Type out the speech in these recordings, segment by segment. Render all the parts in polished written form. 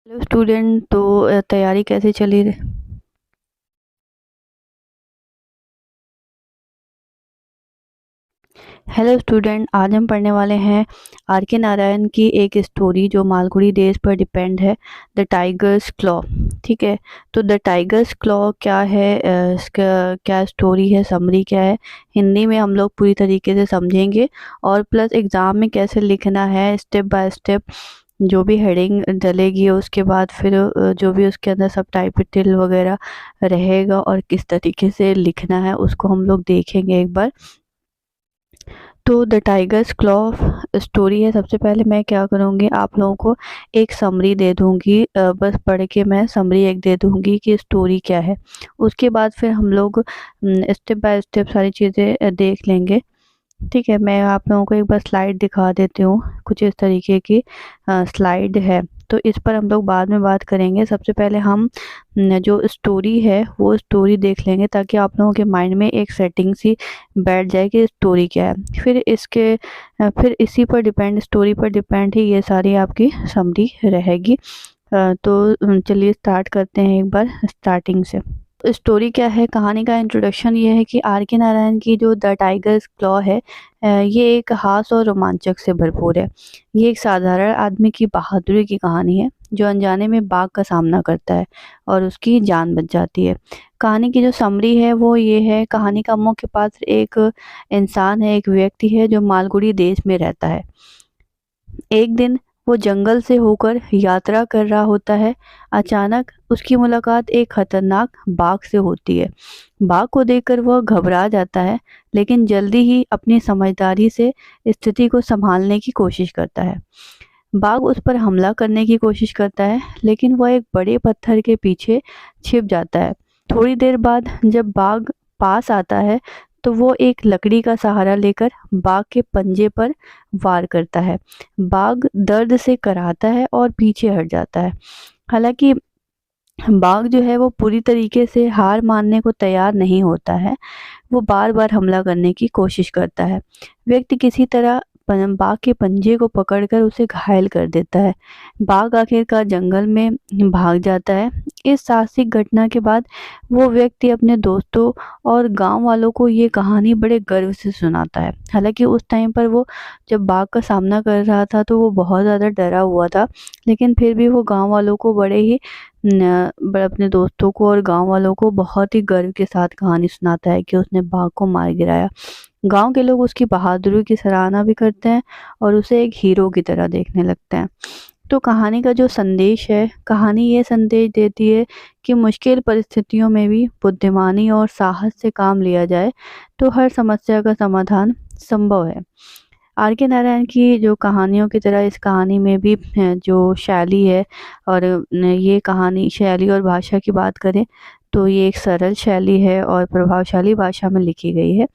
Hello student. तो तैयारी कैसे चली रही? हेलो स्टूडेंट, आज हम पढ़ने वाले हैं आर के नारायण की एक स्टोरी जो मालगुडी डेज पर डिपेंड है, द टाइगर्स क्लॉ। ठीक है, तो द टाइगर्स क्लॉ क्या है, इसका क्या स्टोरी है, समरी क्या है, हिंदी में हम लोग पूरी तरीके से समझेंगे और प्लस एग्ज़ाम में कैसे लिखना है स्टेप बाय स्टेप। जो भी हेडिंग डलेगी उसके बाद फिर जो भी उसके अंदर सब टाइटल वगैरह रहेगा और किस तरीके से लिखना है उसको हम लोग देखेंगे एक बार। तो द टाइगर्स क्लॉ स्टोरी है। सबसे पहले मैं क्या करूँगी, आप लोगों को एक समरी दे दूँगी, बस पढ़ के मैं समरी एक दे दूँगी कि स्टोरी क्या है। उसके बाद फिर हम लोग स्टेप बाय स्टेप सारी चीज़ें देख लेंगे। ठीक है, मैं आप लोगों को एक बार स्लाइड दिखा देती हूँ। कुछ इस तरीके की स्लाइड है, तो इस पर हम लोग बाद में बात करेंगे। सबसे पहले हम जो स्टोरी है वो स्टोरी देख लेंगे ताकि आप लोगों के माइंड में एक सेटिंग सी बैठ जाए कि स्टोरी क्या है। फिर इसके फिर इसी पर डिपेंड, स्टोरी पर डिपेंड ही ये सारी आपकी समरी रहेगी। तो चलिए स्टार्ट करते हैं एक बार स्टार्टिंग से। स्टोरी क्या है, कहानी का इंट्रोडक्शन ये है कि आर के नारायण की जो द टाइगर्स क्लॉ है, ये एक हास्य और रोमांचक से भरपूर है। ये एक साधारण आदमी की बहादुरी की कहानी है जो अनजाने में बाघ का सामना करता है और उसकी जान बच जाती है। कहानी की जो समरी है वो ये है, कहानी का मुख्य पात्र एक इंसान है, एक व्यक्ति है जो मालगुडी देश में रहता है। एक दिन वो जंगल से होकर यात्रा कर रहा होता है। अचानक उसकी मुलाकात एक खतरनाक बाघ से होती है। बाघ को देखकर वह घबरा जाता है, लेकिन जल्दी ही अपनी समझदारी से स्थिति को संभालने की कोशिश करता है। बाघ उस पर हमला करने की कोशिश करता है, लेकिन वह एक बड़े पत्थर के पीछे छिप जाता है। थोड़ी देर बाद जब बाघ पास आता है, तो वो एक लकड़ी का सहारा लेकर बाघ के पंजे पर वार करता है। बाघ दर्द से कराहता है और पीछे हट जाता है। हालांकि बाघ जो है वो पूरी तरीके से हार मानने को तैयार नहीं होता है। वो बार बार हमला करने की कोशिश करता है। व्यक्ति किसी तरह बाघ के पंजे को पकड़कर उसे घायल कर देता है। बाघ आखिरकार जंगल में भाग जाता है। इस साहसिक घटना के बाद वो व्यक्ति अपने दोस्तों और गांव वालों को ये कहानी बड़े गर्व से सुनाता है। हालांकि उस टाइम पर वो जब बाघ का सामना कर रहा था तो वो बहुत ज़्यादा डरा हुआ था, लेकिन फिर भी वो गांव वालों को बड़े ही अपने दोस्तों को और गांव वालों को बहुत ही गर्व के साथ कहानी सुनाता है कि उसने बाघ को मार गिराया। गांव के लोग उसकी बहादुरी की सराहना भी करते हैं और उसे एक हीरो की तरह देखने लगते हैं। तो कहानी का जो संदेश है, कहानी ये संदेश देती है कि मुश्किल परिस्थितियों में भी बुद्धिमानी और साहस से काम लिया जाए तो हर समस्या का समाधान संभव है। आर के नारायण की जो कहानियों की तरह इस कहानी में भी जो शैली है, और ये कहानी शैली और भाषा की बात करें तो ये एक सरल शैली है और प्रभावशाली भाषा में लिखी गई है।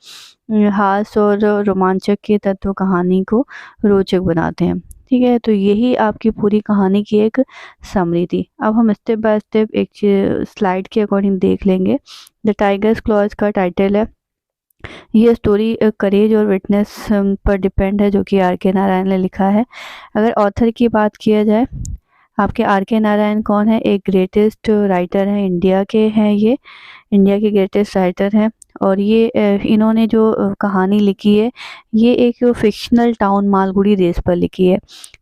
हास्य और रोमांचक के तत्व कहानी को रोचक बनाते हैं। ठीक है, तो यही आपकी पूरी कहानी की एक समरी थी। अब हम स्टेप बाय स्टेप एक स्लाइड के अकॉर्डिंग देख लेंगे। द टाइगर्स क्लॉज का टाइटल है। ये स्टोरी करेज और विटनेस पर डिपेंड है, जो कि आर के नारायण ने लिखा है। अगर ऑथर की बात किया जाए, आपके आर के नारायण कौन है, एक ग्रेटेस्ट राइटर है, इंडिया के हैं, ये इंडिया के ग्रेटेस्ट राइटर हैं। और ये इन्होंने जो कहानी लिखी है, ये एक फिक्शनल टाउन मालगुडी देश पर लिखी है।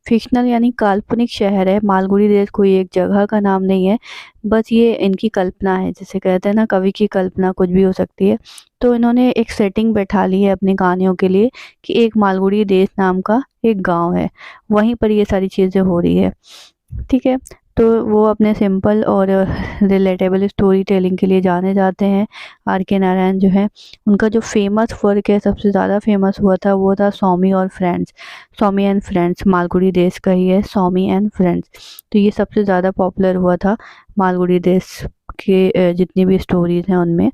फिक्शनल यानी काल्पनिक शहर है। मालगुडी देश कोई एक जगह का नाम नहीं है, बस ये इनकी कल्पना है। जैसे कहते हैं ना, कवि की कल्पना कुछ भी हो सकती है। तो इन्होंने एक सेटिंग बैठा ली है अपनी कहानियों के लिए कि एक मालगुडी देश नाम का एक गांव है, वहीं पर ये सारी चीज़ें हो रही है। ठीक है, तो वो अपने सिंपल और रिलेटेबल स्टोरी टेलिंग के लिए जाने जाते हैं। आर के नारायण जो है, उनका जो फेमस वर्क है, सबसे ज़्यादा फेमस हुआ था वो था स्वामी और friends. Swami and friends Malgudi देश का ही है, स्वामी एंड फ्रेंड्स। तो ये सबसे ज़्यादा पॉपुलर हुआ था मालगुडी देश के जितनी भी स्टोरीज हैं उनमें।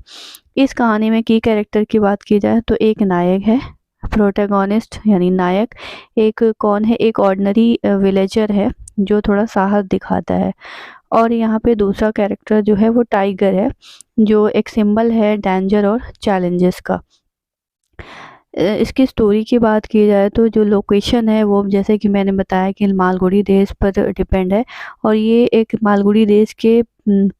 इस कहानी में की कैरेक्टर की बात की जाए तो एक नायक है, प्रोटैगनिस्ट यानी नायक। एक कौन है, एक ऑर्डिनरी विलेजर है जो थोड़ा साहस दिखाता है। और यहाँ पे दूसरा कैरेक्टर जो है वो टाइगर है, जो एक सिंबल है डेंजर और चैलेंजेस का। इसकी स्टोरी की बात की जाए तो जो लोकेशन है वो जैसे कि मैंने बताया कि मालगुडी डेज़ पर डिपेंड है, और ये एक मालगुडी डेज़ के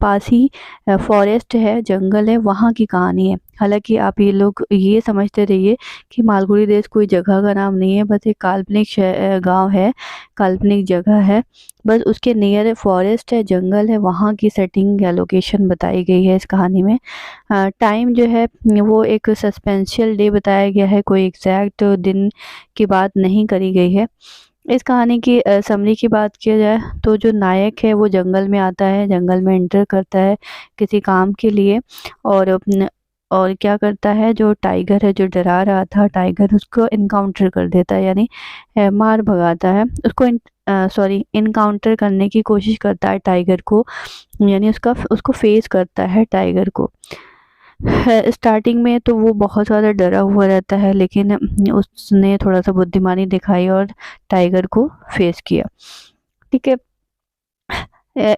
पास ही फॉरेस्ट है, जंगल है, वहाँ की कहानी है। हालाँकि आप ये लोग ये समझते रहिए कि मालगुडी डेज़ कोई जगह का नाम नहीं है, बस एक काल्पनिक गाँव है, काल्पनिक जगह है। बस उसके नियर फॉरेस्ट है, जंगल है, वहाँ की सेटिंग या लोकेशन बताई गई है इस कहानी में। टाइम जो है वो एक सस्पेंशियल डे बताया गया है, कोई एग्जैक्ट दिन की बात नहीं करी गई है। इस कहानी की समरी की बात किया जाए तो जो नायक है वो जंगल में आता है, जंगल में एंटर करता है किसी काम के लिए, और और क्या करता है, जो टाइगर है जो डरा रहा था, टाइगर उसको इनकाउंटर कर देता है, यानी मार भगाता है उसको, सॉरी इनकाउंटर करने की कोशिश करता है टाइगर को, यानी उसको फेस करता है टाइगर को। स्टार्टिंग में तो वो बहुत ज़्यादा डरा हुआ रहता है, लेकिन उसने थोड़ा-सा बुद्धिमानी दिखाई और टाइगर को फेस किया। ठीक है।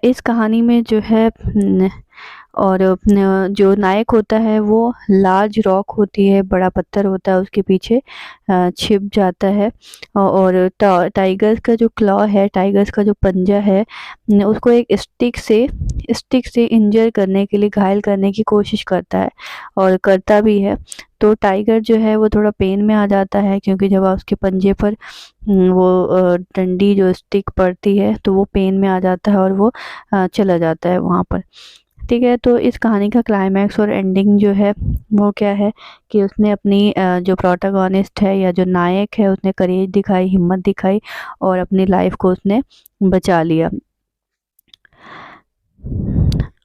इस कहानी में जो है और जो नायक होता है वो लार्ज रॉक होती है, बड़ा पत्थर होता है उसके पीछे छिप जाता है, और टाइगर का जो क्लॉ है, टाइगर्स का जो पंजा है, उसको एक स्टिक से इंजर करने के लिए, घायल करने की कोशिश करता है, और करता भी है। तो टाइगर जो है वो थोड़ा पेन में आ जाता है, क्योंकि जब उसके पंजे पर वो डंडी जो स्टिक पड़ती है तो वो पेन में आ जाता है और वो चला जाता है वहाँ पर। ठीक है, तो इस कहानी का क्लाइमैक्स और एंडिंग जो है वो क्या है कि उसने अपनी जो प्रोटैगनिस्ट है या जो नायक है उसने करेज दिखाई, हिम्मत दिखाई, और अपनी लाइफ को उसने बचा लिया।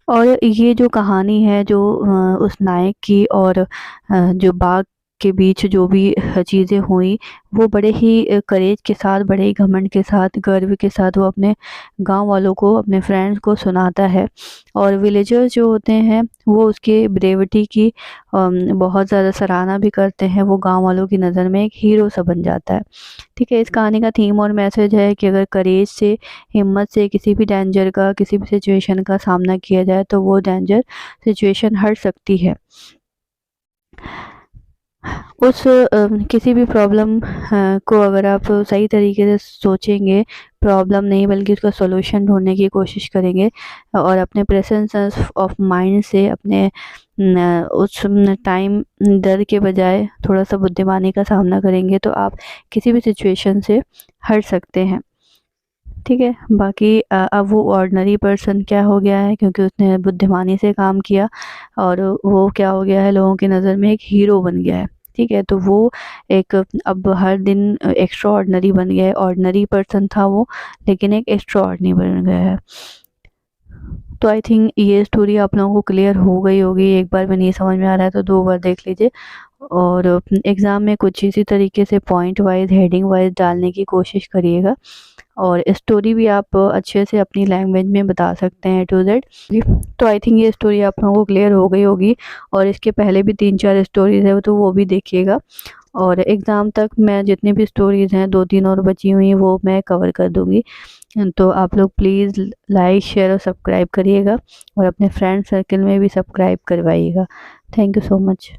और ये जो कहानी है जो उस नायक की और जो बाघ के बीच जो भी चीज़ें हुई, वो बड़े ही करेज के साथ, बड़े ही घमंड के साथ, गर्व के साथ वो अपने गांव वालों को, अपने फ्रेंड्स को सुनाता है, और विलेजर्स जो होते हैं वो उसके ब्रेविटी की बहुत ज़्यादा सराहना भी करते हैं। वो गांव वालों की नज़र में एक हीरो सा बन जाता है। ठीक है, इस कहानी का थीम और मैसेज है कि अगर करेज से, हिम्मत से किसी भी डेंजर का, किसी भी सिचुएशन का सामना किया जाए तो वो डेंजर सिचुएशन हट सकती है। उस किसी भी प्रॉब्लम को अगर आप सही तरीके से सोचेंगे, प्रॉब्लम नहीं बल्कि उसका सॉल्यूशन ढूँढने की कोशिश करेंगे, और अपने प्रेजेंस ऑफ माइंड से अपने उस टाइम डर के बजाय थोड़ा-सा बुद्धिमानी का सामना करेंगे, तो आप किसी भी सिचुएशन से हट सकते हैं। ठीक है, बाकी अब वो ऑर्डिनरी पर्सन क्या हो गया है, क्योंकि उसने बुद्धिमानी से काम किया, और वो क्या हो गया है, लोगों की नज़र में एक हीरो बन गया है। ठीक है, तो वो एक अब हर दिन एक्स्ट्रा ऑर्डिनरी बन गया है। ऑर्डिनरी पर्सन था वो, लेकिन एक एक्स्ट्रा ऑर्डिनरी बन गया है। तो आई थिंक ये स्टोरी आप लोगों को क्लियर हो गई होगी। एक बार में नहीं समझ में आ रहा है तो 2 बार देख लीजिए, और एग्ज़ाम में कुछ इसी तरीके से पॉइंट वाइज़, हेडिंग वाइज़ डालने की कोशिश करिएगा, और स्टोरी भी आप अच्छे से अपनी लैंग्वेज में बता सकते हैं, ए टू जेड। तो आई थिंक ये स्टोरी आप लोगों को क्लियर हो गई होगी, और इसके पहले भी 3-4 स्टोरीज़ है तो वो भी देखिएगा, और एग्ज़ाम तक मैं जितनी भी स्टोरीज़ हैं, 2-3 और बची हुई हैं, वो मैं कवर कर दूँगी। तो आप लोग प्लीज़ लाइक, शेयर और सब्सक्राइब करिएगा, और अपने फ्रेंड सर्कल में भी सब्सक्राइब करवाइएगा। Thank you so much.